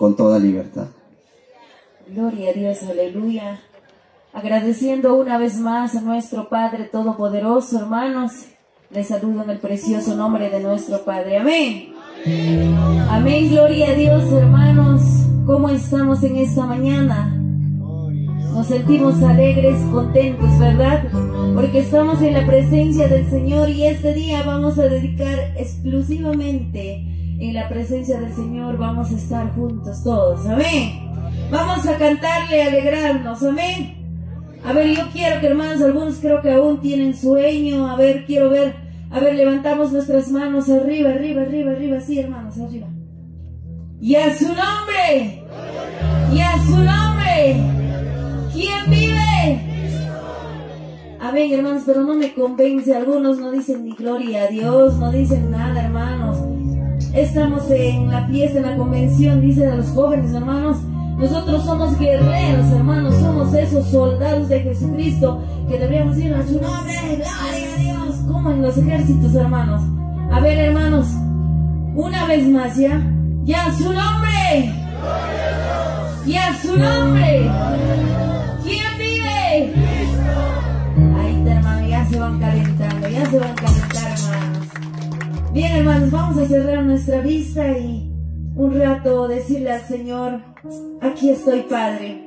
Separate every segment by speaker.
Speaker 1: con toda libertad.
Speaker 2: Gloria a Dios, aleluya. Agradeciendo una vez más a nuestro Padre Todopoderoso, hermanos. Les saludo en el precioso nombre de nuestro Padre. Amén. Amén, gloria a Dios, hermanos. ¿Cómo estamos en esta mañana? Nos sentimos alegres, contentos, ¿verdad? Porque estamos en la presencia del Señor y este día vamos a dedicar exclusivamente en la presencia del Señor. Vamos a estar juntos todos, amén. Vamos a cantarle, alegrarnos, amén. A ver, yo quiero que, hermanos, algunos creo que aún tienen sueño. A ver, quiero ver. A ver, levantamos nuestras manos arriba, arriba, arriba, arriba. Sí, hermanos, arriba. Y a su nombre. Y a su nombre. ¿Quién vive? Amén, hermanos, pero no me convence. Algunos no dicen ni gloria a Dios, no dicen nada, hermanos. Estamos en la fiesta, en la convención, dice a los jóvenes, hermanos. Nosotros somos guerreros, hermanos, somos esos soldados de Jesucristo que deberíamos ir a su nombre, gloria a Dios, como en los ejércitos, hermanos. A ver, hermanos, una vez más, ya a su nombre, y a su nombre. ¿Quién vive? Ahí está, hermano, ya se van calentando, hermanos. Bien, hermanos, vamos a cerrar nuestra vista y un rato decirle al Señor: aquí estoy, Padre.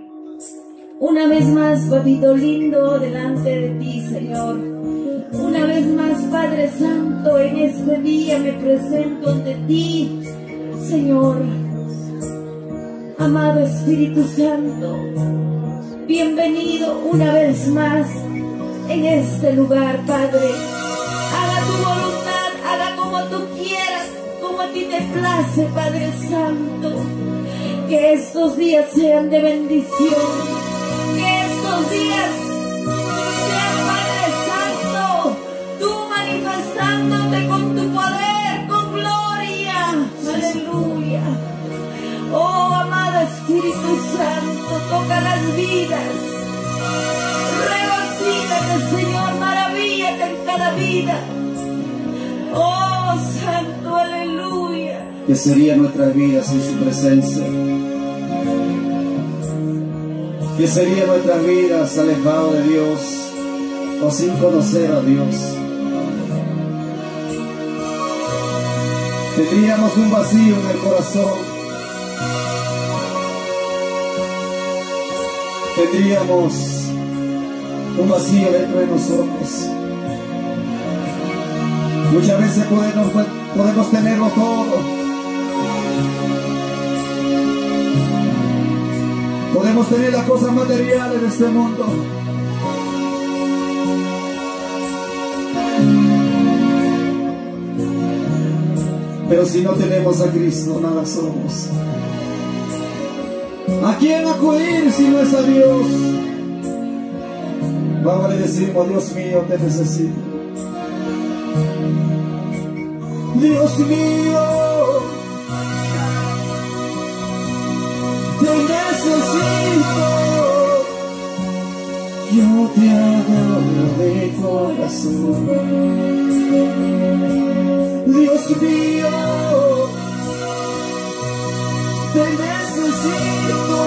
Speaker 2: Una vez más, papito lindo, delante de ti, Señor. Una vez más, Padre Santo, en este día me presento ante ti, Señor. Amado Espíritu Santo, bienvenido una vez más en este lugar, Padre. Haga tu voluntad, haga como tú quieras, como a ti te place, Padre Santo. Que estos días sean de bendición, que estos días sean, Padre Santo, tú manifestándote con tu poder, con gloria. Aleluya. Oh, amado Espíritu Santo, toca las vidas. Regocíjate, Señor, maravíllate en cada vida. Oh, Santo, aleluya.
Speaker 1: ¿Qué sería nuestra vida sin su presencia? ¿Qué sería nuestras vidas alejados de Dios o sin conocer a Dios? Tendríamos un vacío en el corazón. Tendríamos un vacío dentro de nosotros. Muchas veces podemos tenerlo todo. Podemos tener las cosas materiales de este mundo. Pero si no tenemos a Cristo, nada somos. ¿A quién acudir si no es a Dios? Vamos a decirle: Dios mío, te necesito. Dios mío, te necesito. Yo te adoro de corazón. Dios mío, te necesito.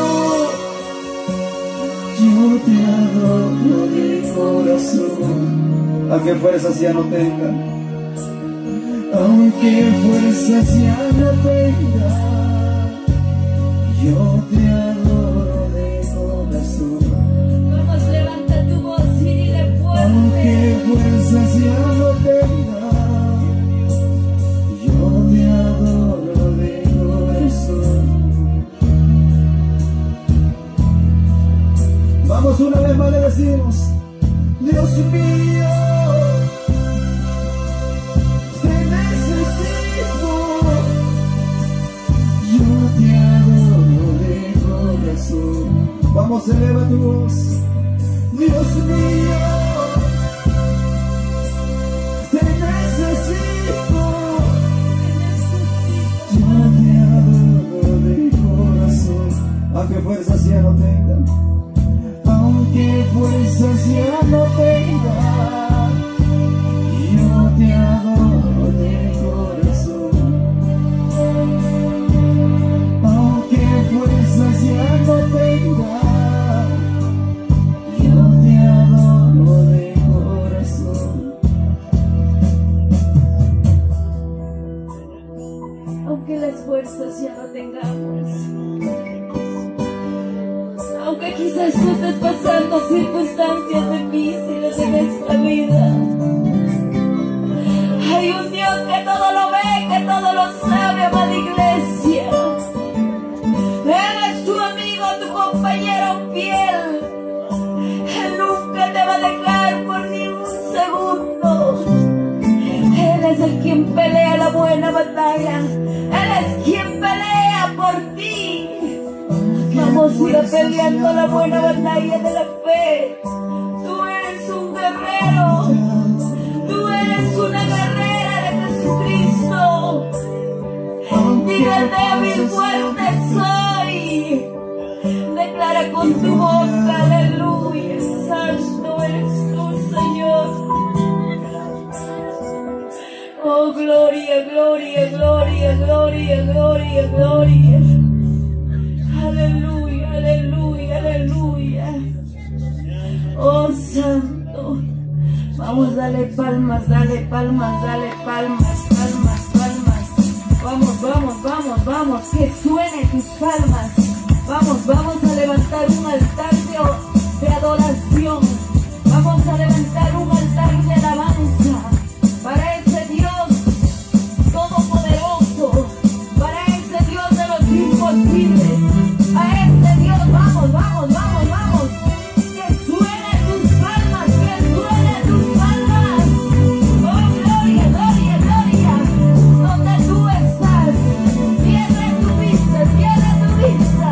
Speaker 1: Yo te adoro de corazón. Aunque fuerzas ya no tengan, aunque fuerzas ya no tenga, yo te adoro de corazón.
Speaker 2: Vamos, levanta tu voz y dile fuerte.
Speaker 1: Aunque fuerzas ya no tenga, yo te adoro de corazón. Vamos, una vez más le decimos: Dios mío, vamos, eleva tu voz. Dios mío, te necesito. Yo te adoro de corazón. Aunque fuerzas ya no tengan, aunque fuerzas ya no tengan, yo te adoro de corazón. Aunque
Speaker 2: tengamos. Aunque quizás tú estés pasando circunstancias difíciles en esta vida, hay un Dios que todo lo ve, que todo lo sabe, amada iglesia. Él es tu amigo, tu compañero fiel. Él nunca te va a dejar por ni un segundo. Él es el quien pelea la buena batalla. Él es quien pelea por ti. Vamos a ir peleando la buena batalla de la fe. Tú eres un guerrero. Tú eres una guerrera de Jesucristo. Diga débil, fuerte soy. Declara con tu boca, aleluya. Santo eres tú, Señor. Oh, gloria, gloria, gloria, gloria, gloria, gloria. Aleluya, aleluya, aleluya. Oh, Santo. Vamos, dale palmas, dale palmas, dale palmas, palmas, palmas. Vamos, vamos, vamos, vamos. Que suenen tus palmas. Vamos, vamos a levantar un altar de adoración. Vamos a levantar un altar de alabanza para ese Dios todopoderoso, para ese Dios de los imposibles, a ese Dios. Vamos, vamos, vamos, vamos. Que suenen tus palmas, que suenen tus palmas. Oh, gloria, gloria, gloria. Donde tú estás, cierra tu vista, cierra tu vista.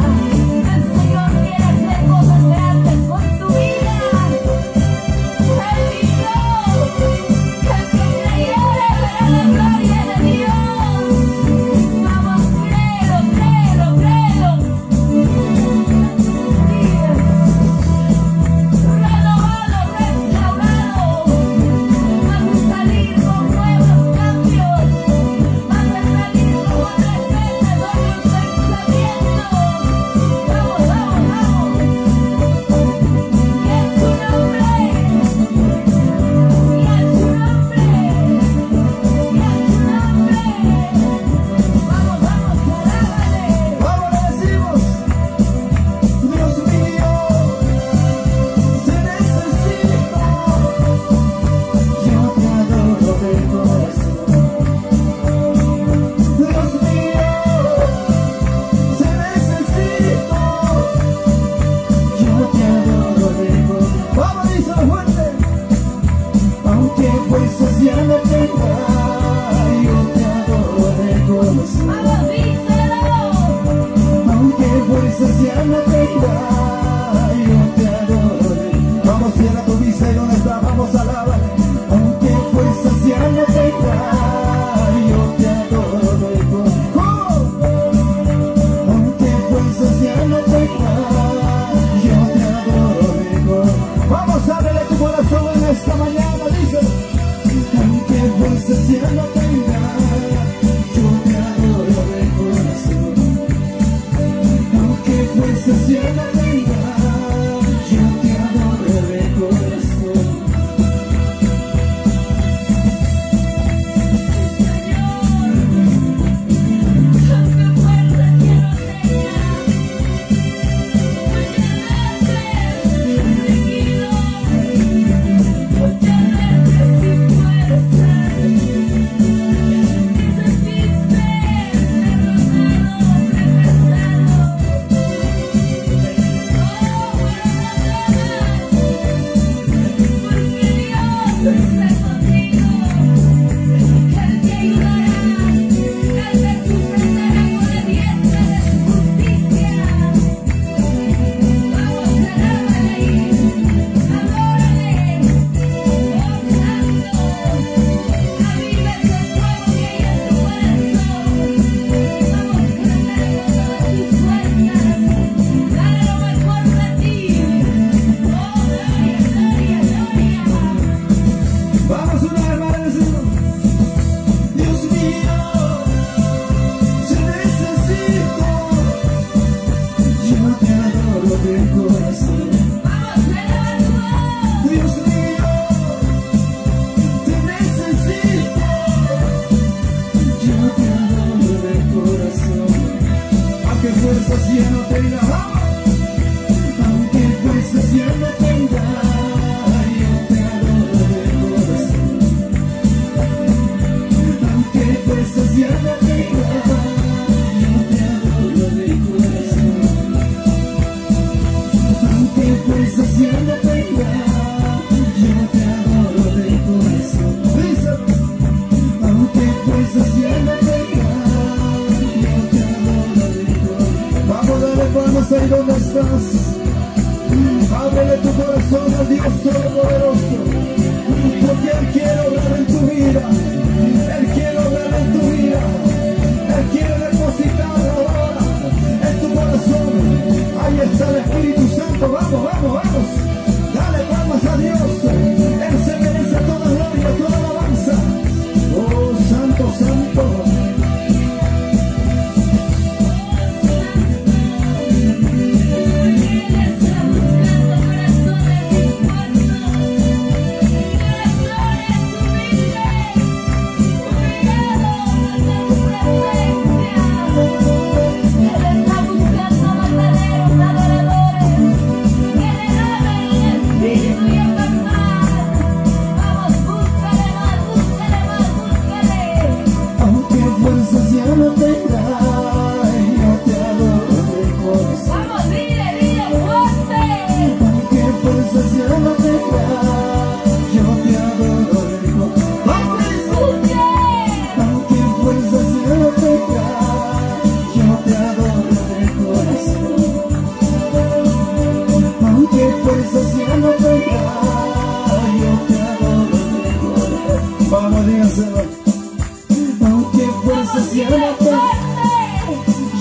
Speaker 2: El Señor quiere hacer cosas grandes con tu vida. Él dijo, el que creyere verá la gloria de Dios. Vamos, créelo, créelo, créelo. Renovado, restaurado. Vas a salir con nuevos cambios. Vas a salir con otras metas, otros pensamientos. Vamos, vamos, vamos. Y en su nombre. Y en su nombre. Y en su nombre. Vamos, vamos, alábale.
Speaker 1: Vamos, le decimos, Dios mío, te necesito. Yo te adoro de corazón. Dios mío, te necesito. Yo te adoro de corazón. Vamos, díselo fuerte. Aunque fuerzas ya no tenga, yo te adoro de corazón.
Speaker 2: Vamos, díselo.
Speaker 1: Aunque fuerzas ya no tenga, yo te adoro. Vamos, cierra tu vista y donde está, vamos a alabar. Aunque fuerzas ya no tenga, yo te adoro de corazón. Aunque fuerzas ya no tenga, yo te adoro de corazón. Vamos, ábrele tu corazón en esta mañana, dice. Aunque fuerzas ya no tenga, yo te adoro de corazón. Aunque fuerzas ya no tenga, yo te adoro de corazón.
Speaker 2: Aunque fuerza que no tenga, muchas veces sin fuerza.
Speaker 1: fuerzas ya no tenga, aunque fuerzas ya no tenga, yo te adoro de corazón. Aunque fuerzas ya no tenga, yo te adoro de corazón. Aunque fuerzas ya no tenga, yo te adoro de corazón. Aunque fuerzas ya no tenga, yo te adoro de corazón. Vamos, dale palmas ahí donde estás. Ábrele tu corazón al Dios Todopoderoso, porque Él quiere obrar en tu vida. Él quiere obrar en tu vida. Él quiere depositar ahora en tu corazón. Ahí está el Espíritu Santo. Vamos, vamos, vamos. Dale palmas a Dios. Él se merece toda gloria, toda alabanza. Oh, Santo, Santo. Aunque fuerzas ya no tenga,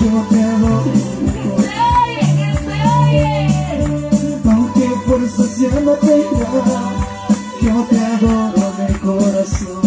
Speaker 1: yo te adoro de corazón. Aunque fuerzas ya no tenga, yo te adoro de corazón.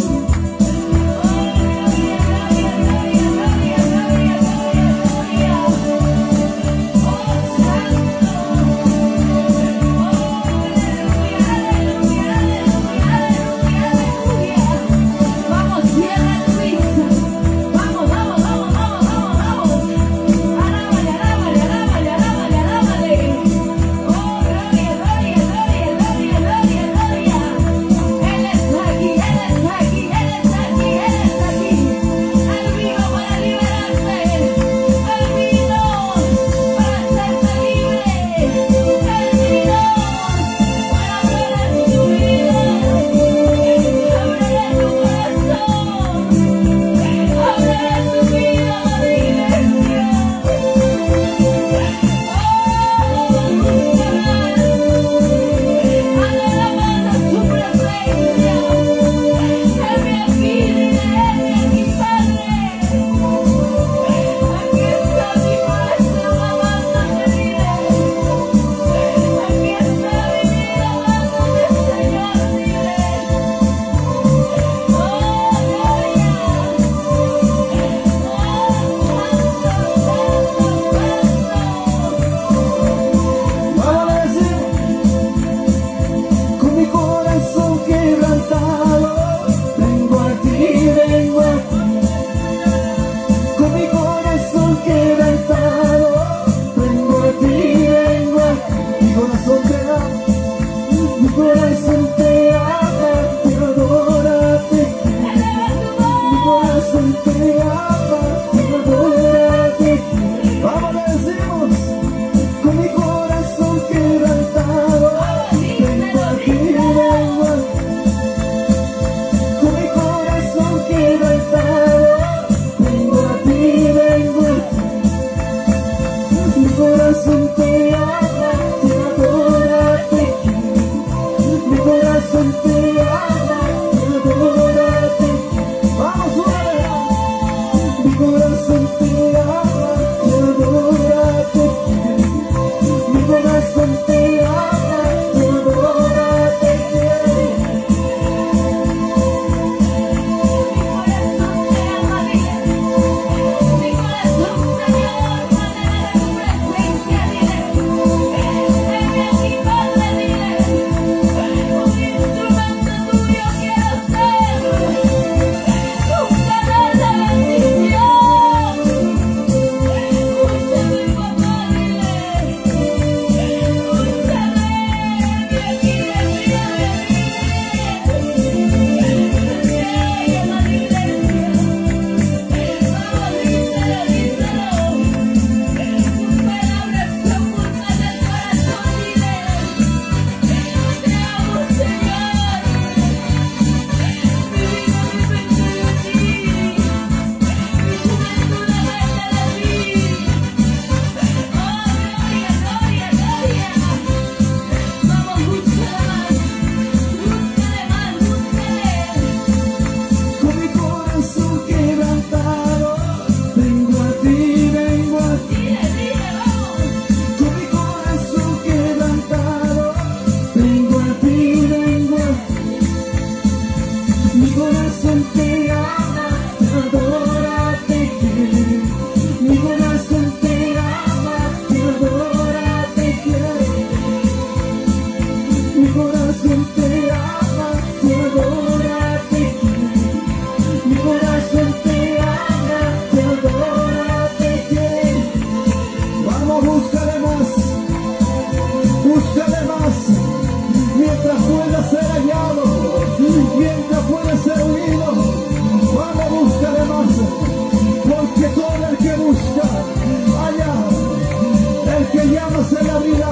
Speaker 1: Dios en la vida.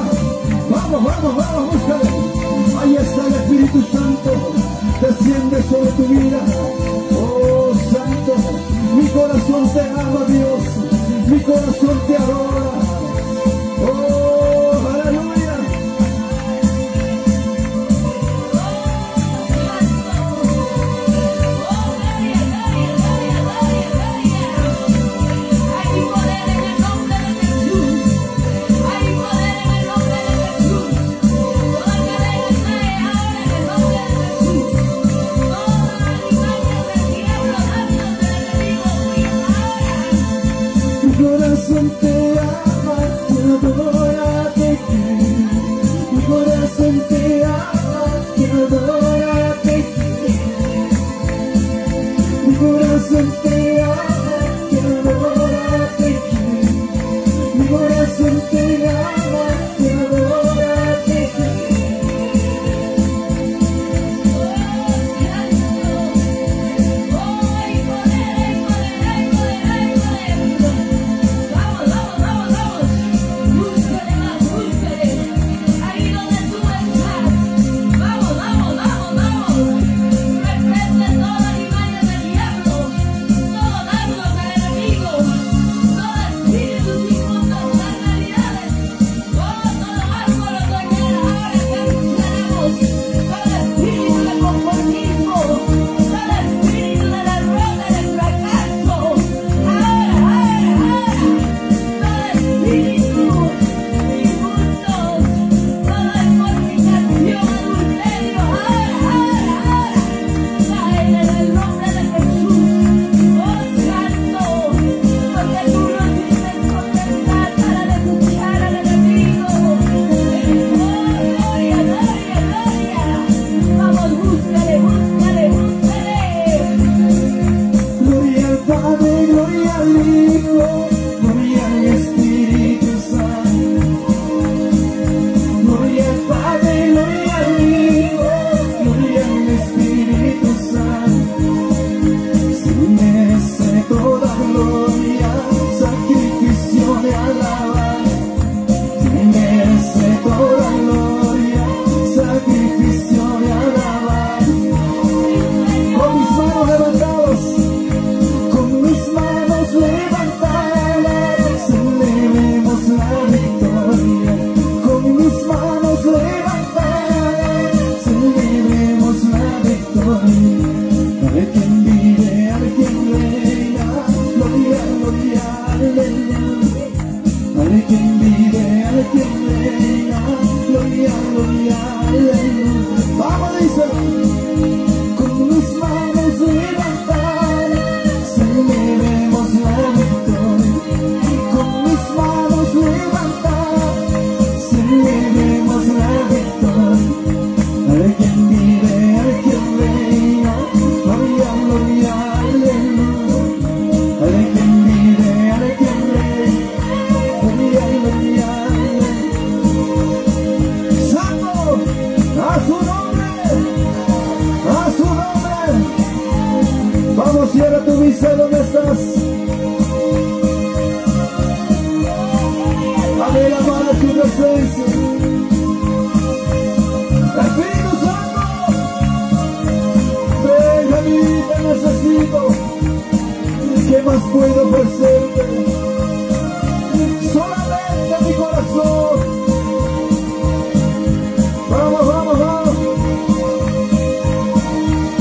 Speaker 1: Vamos, vamos, vamos, búscale. Ahí está el Espíritu Santo, desciende sobre tu vida. Oh Santo, mi corazón te ama, Dios, mi corazón te adora. Oh, aleluya. Mi corazón te ama, te adora, te quiere. Mi corazón te ama, te adora, te quiere. Mi corazón te ama, te adora, te quiere. Mi corazón te ama, te adora, te quiere. Cierra tu vista, ¿dónde estás? Dame la mano en su presencia. Espíritu Santo, ven a mí, te necesito. ¿Qué más puedo ofrecerte? Solamente mi corazón. Vamos, vamos, vamos.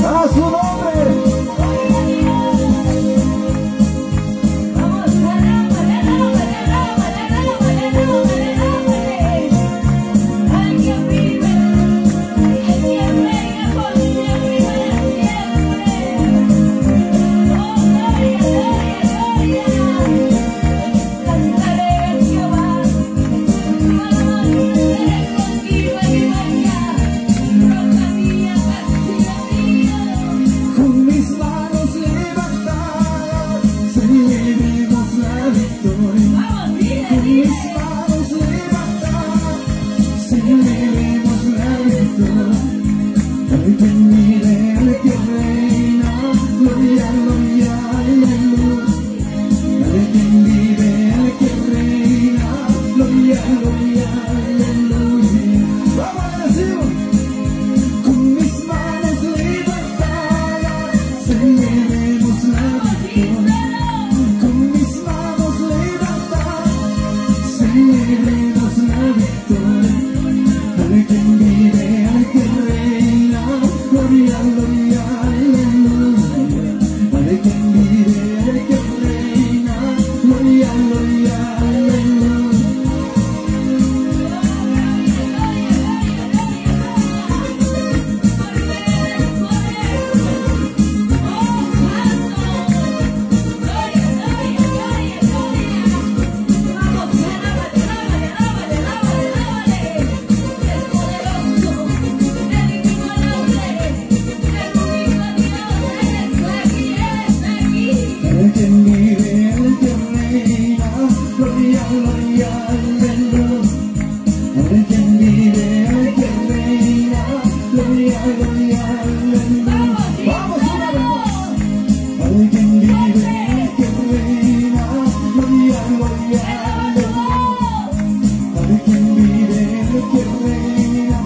Speaker 1: A su nombre. Gloria, gloria. celebremos la victoria. Al quien vive, al que reina, gloria, gloria, aleluya. Al quien vive, al que reina, gloria, gloria, aleluya. El quien vive, el que reina, gloria, gloria, aleluya. El quien vive, el que reina, gloria, gloria, aleluya. Vamos una vez más. El quien vive, el que reina, gloria, gloria, aleluya. El quien vive, el que reina.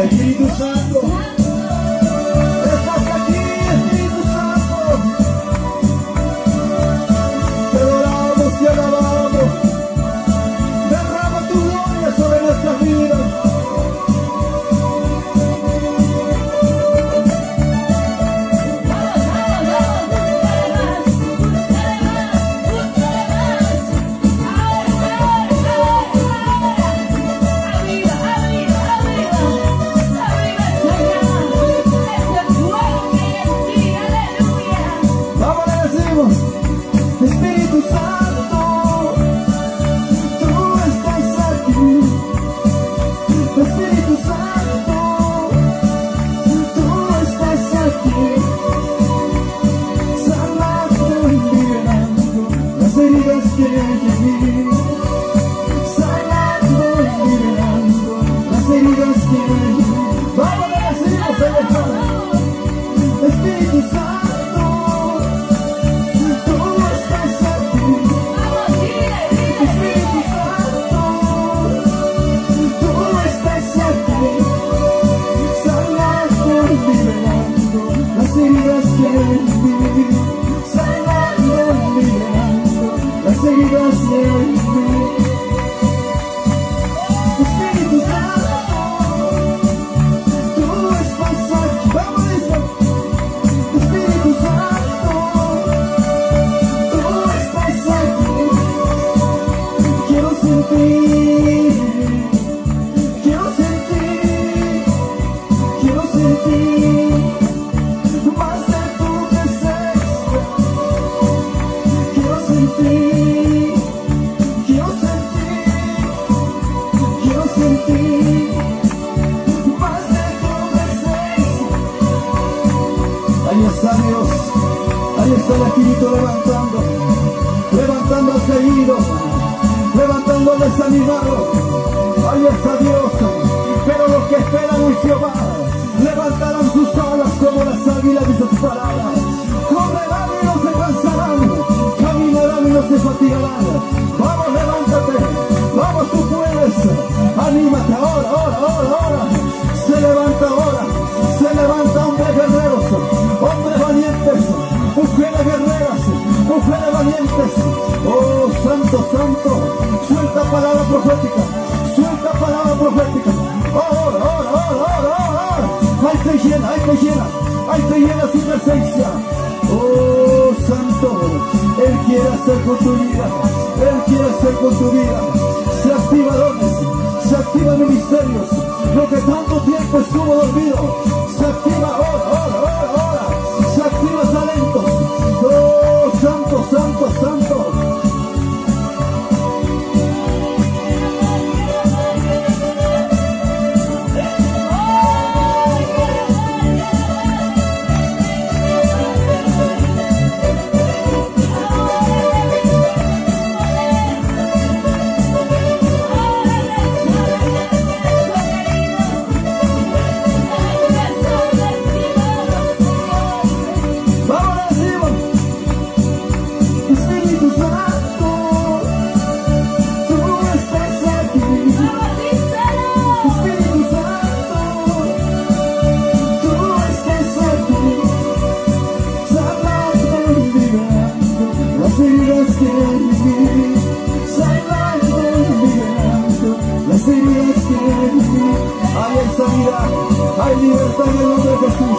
Speaker 1: Espíritu Santo, estás aquí, Espíritu Santo. Te adoramos, te alabamos. Derrama tu gloria sobre nuestras vidas. Espíritu Santo, tú estás aquí. Espíritu Santo, tú estás aquí. Sanando y liberando las heridas que viví. Sanando y liberando las heridas que viví. Vamos a decirnos el Padre. Espíritu Santo, las heridas que viví, sanando, liberando las heridas que viví. Espíritu Santo, tú estás aquí. Vamos a decir, Espíritu Santo, tú estás aquí. Quiero sentir, quiero sentir, quiero sentir más de tu presencia. Quiero sentir, quiero sentir, quiero sentir más de tu presencia. Ahí está Dios, ahí está el Espíritu levantando al caído, levantando al desanimado. Ahí está Dios, pero los que esperan en Jehová levantarán sus alas como las águilas desamparadas. Correrán y no se cansarán, caminarán y no se fatigarán. Vamos, levántate, vamos, tú puedes. Anímate, ahora, ahora, ahora, ahora. Se levanta ahora, se levanta hombres guerreros, hombres valientes, mujeres guerreras, mujeres valientes. Oh, santo, santo, suelta palabra profética, suelta palabra profética. Ahora, ahora, ahora, ahora, ahora. Ahí te llena, ahí te llena, ahí te llena su presencia. Oh, santo, Él quiere hacer con tu vida, Él quiere hacer con tu vida. Se activa dones, se activan ministerios, lo que tanto tiempo estuvo dormido, se activa ahora, ahora, ahora, ahora, se activa talentos. Oh, santo, santo, santo. sanidad, hay libertad en el nombre de Jesús.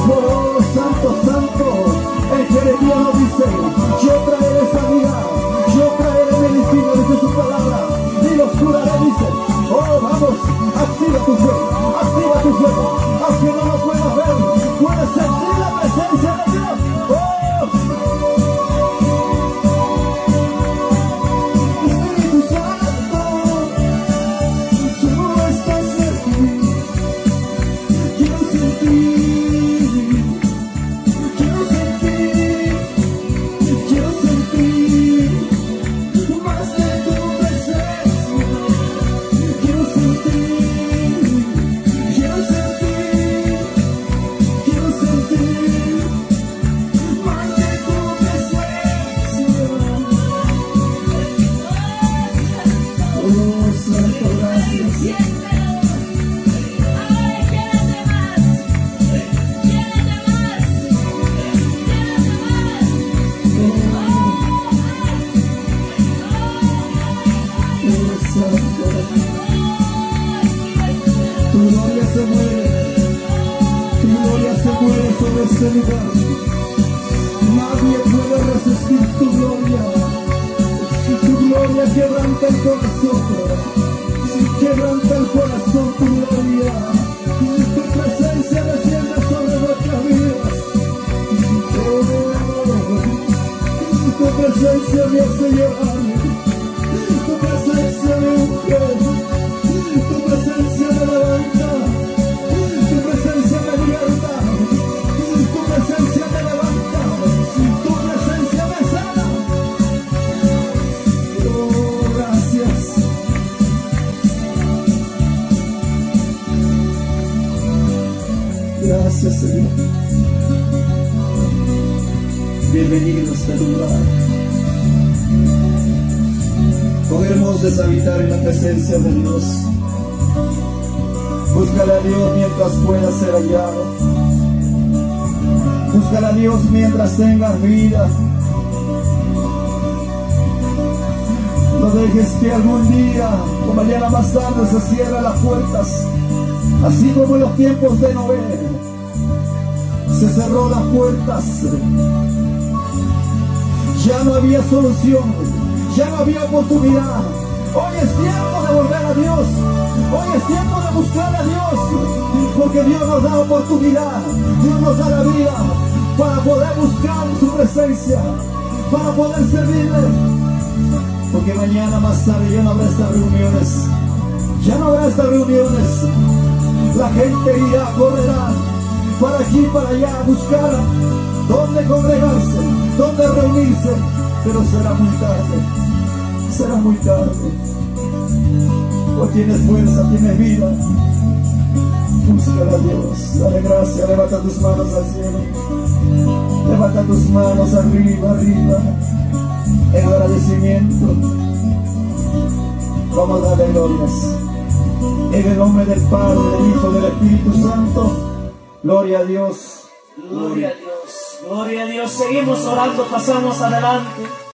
Speaker 1: Oh, santo, santo, en Jeremías nos dice, yo traeré sanidad, yo traeré medicina, dice su palabra, y los curaré, dice. Oh, vamos, activa tu fe, aunque no lo puedas ver, puedes sentir la presencia de Dios. Oh, Espíritu Santo, tú estás aquí, quiero sentir, más de tu presencia, quiero sentir más de tu presencia. Oh, Santo, gracias. Tu gloria se mueve sobre este lugar. Nadie puede resistir tu gloria. Tu gloria quebranta el corazón, tu gloria. Tu presencia desciende sobre nuestras vidas. Tu presencia me hace llorar. Tu presencia me unge. Tu presencia me levanta, tu presencia me liberta, tu presencia me levanta, tu presencia me sana. Oh, gracias. Gracias, Señor. Bienvenido a este lugar. Podremos deshabitar en la presencia de Dios. Búscale a Dios mientras pueda ser hallado. Búscale a Dios mientras tengas vida. No dejes que algún día o mañana más tarde se cierren las puertas. Así como en los tiempos de Noé se cerró las puertas. Ya no había solución, ya no había oportunidad. Hoy es tiempo de volver a Dios. Hoy es tiempo de buscar a Dios. Porque Dios nos da oportunidad. Dios nos da la vida para poder buscar su presencia, para poder servirle. Porque mañana más tarde ya no habrá estas reuniones. Ya no habrá estas reuniones. La gente irá, correrá para aquí y para allá a buscar dónde congregarse, dónde reunirse. Pero será muy tarde. Será muy tarde. Hoy tienes fuerza, tienes vida. Búscala a Dios. Dale gracias. Levanta tus manos al cielo. Levanta tus manos arriba, arriba. En agradecimiento. Vamos a darle glorias. En el nombre del Padre, del Hijo, del Espíritu Santo. Gloria a Dios.
Speaker 3: Gloria a Dios. Gloria a Dios. Seguimos orando, pasamos adelante.